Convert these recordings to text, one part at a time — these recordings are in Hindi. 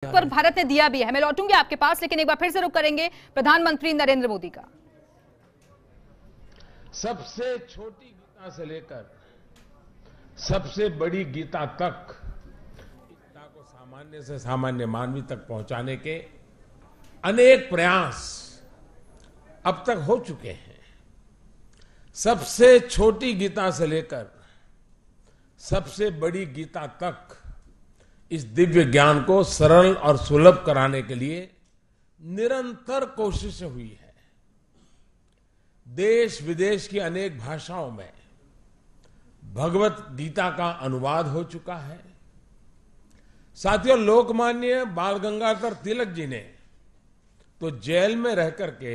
पर भारत ने दिया भी है। मैं लौटूंगी आपके पास, लेकिन एक बार फिर से रुख करेंगे प्रधानमंत्री नरेंद्र मोदी का। सबसे छोटी गीता से लेकर सबसे बड़ी गीता तक गीता को सामान्य से सामान्य मानवी तक पहुंचाने के अनेक प्रयास अब तक हो चुके हैं। सबसे छोटी गीता से लेकर सबसे बड़ी गीता तक इस दिव्य ज्ञान को सरल और सुलभ कराने के लिए निरंतर कोशिश हुई है। देश विदेश की अनेक भाषाओं में भगवत गीता का अनुवाद हो चुका है। साथियों, लोकमान्य बाल गंगाधर तिलक जी ने तो जेल में रह करके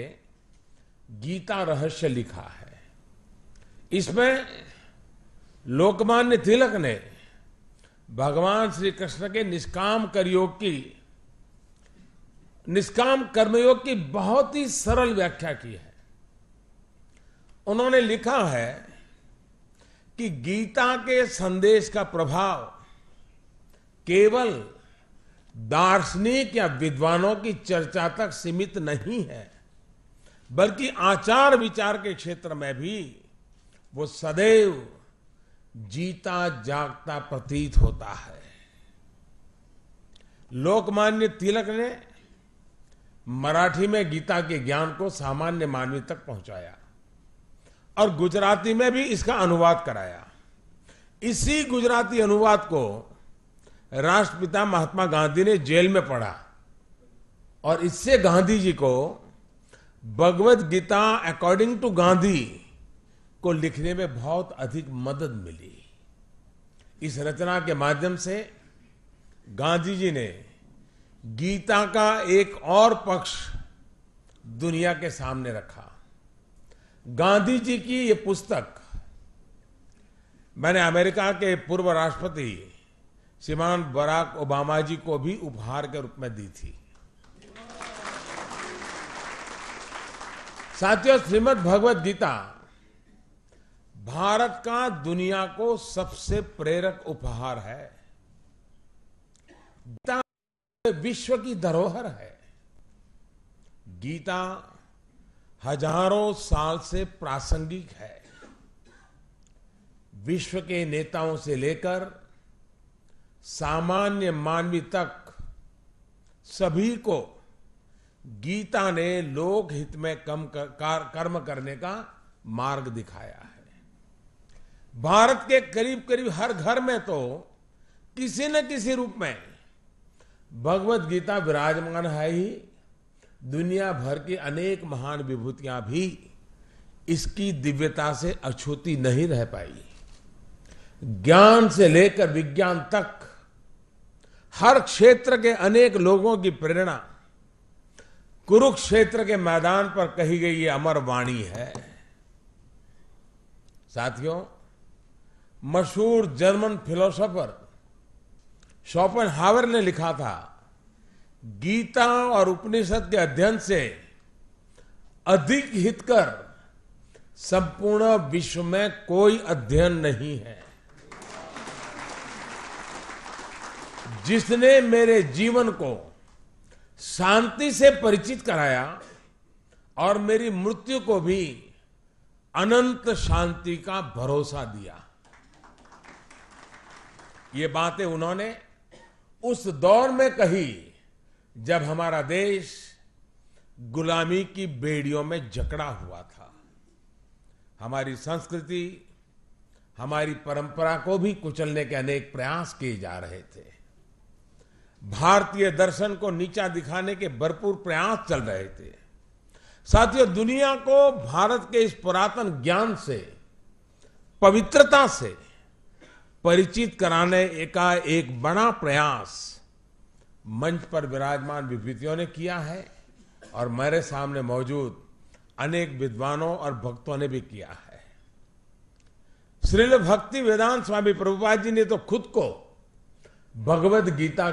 गीता रहस्य लिखा है। इसमें लोकमान्य तिलक ने भगवान श्री कृष्ण के निष्काम कर्मयोग की बहुत ही सरल व्याख्या की है। उन्होंने लिखा है कि गीता के संदेश का प्रभाव केवल दार्शनिक या विद्वानों की चर्चा तक सीमित नहीं है, बल्कि आचार विचार के क्षेत्र में भी वो सदैव जीता जागता प्रतीत होता है। लोकमान्य तिलक ने मराठी में गीता के ज्ञान को सामान्य मानवी तक पहुंचाया और गुजराती में भी इसका अनुवाद कराया। इसी गुजराती अनुवाद को राष्ट्रपिता महात्मा गांधी ने जेल में पढ़ा और इससे गांधी जी को भगवत गीता अकॉर्डिंग टू गांधी को लिखने में बहुत अधिक मदद मिली। इस रचना के माध्यम से गांधी जी ने गीता का एक और पक्ष दुनिया के सामने रखा। गांधी जी की ये पुस्तक मैंने अमेरिका के पूर्व राष्ट्रपति श्रीमान बराक ओबामा जी को भी उपहार के रूप में दी थी। साथियों, श्रीमद् भगवत गीता भारत का दुनिया को सबसे प्रेरक उपहार है। गीता विश्व की धरोहर है। गीता हजारों साल से प्रासंगिक है। विश्व के नेताओं से लेकर सामान्य मानवी तक सभी को गीता ने लोकहित में कर्म करने का मार्ग दिखाया है। भारत के करीब करीब हर घर में तो किसी न किसी रूप में भगवत गीता विराजमान है ही। दुनिया भर की अनेक महान विभूतियां भी इसकी दिव्यता से अछूती नहीं रह पाई। ज्ञान से लेकर विज्ञान तक हर क्षेत्र के अनेक लोगों की प्रेरणा कुरुक्षेत्र के मैदान पर कही गई ये अमर वाणी है। साथियों, मशहूर जर्मन फिलोसोफर शोपेनहावर ने लिखा था, गीता और उपनिषद के अध्ययन से अधिक हितकर संपूर्ण विश्व में कोई अध्ययन नहीं है। जिसने मेरे जीवन को शांति से परिचित कराया और मेरी मृत्यु को भी अनंत शांति का भरोसा दिया। ये बातें उन्होंने उस दौर में कही जब हमारा देश गुलामी की बेड़ियों में जकड़ा हुआ था। हमारी संस्कृति, हमारी परंपरा को भी कुचलने के अनेक प्रयास किए जा रहे थे। भारतीय दर्शन को नीचा दिखाने के भरपूर प्रयास चल रहे थे। साथियों, दुनिया को भारत के इस पुरातन ज्ञान से, पवित्रता से परिचित कराने का एक बड़ा प्रयास मंच पर विराजमान विभूतियों ने किया है और मेरे सामने मौजूद अनेक विद्वानों और भक्तों ने भी किया है। श्रील भक्ति वेदांत स्वामी प्रभुपाद जी ने तो खुद को भगवत गीता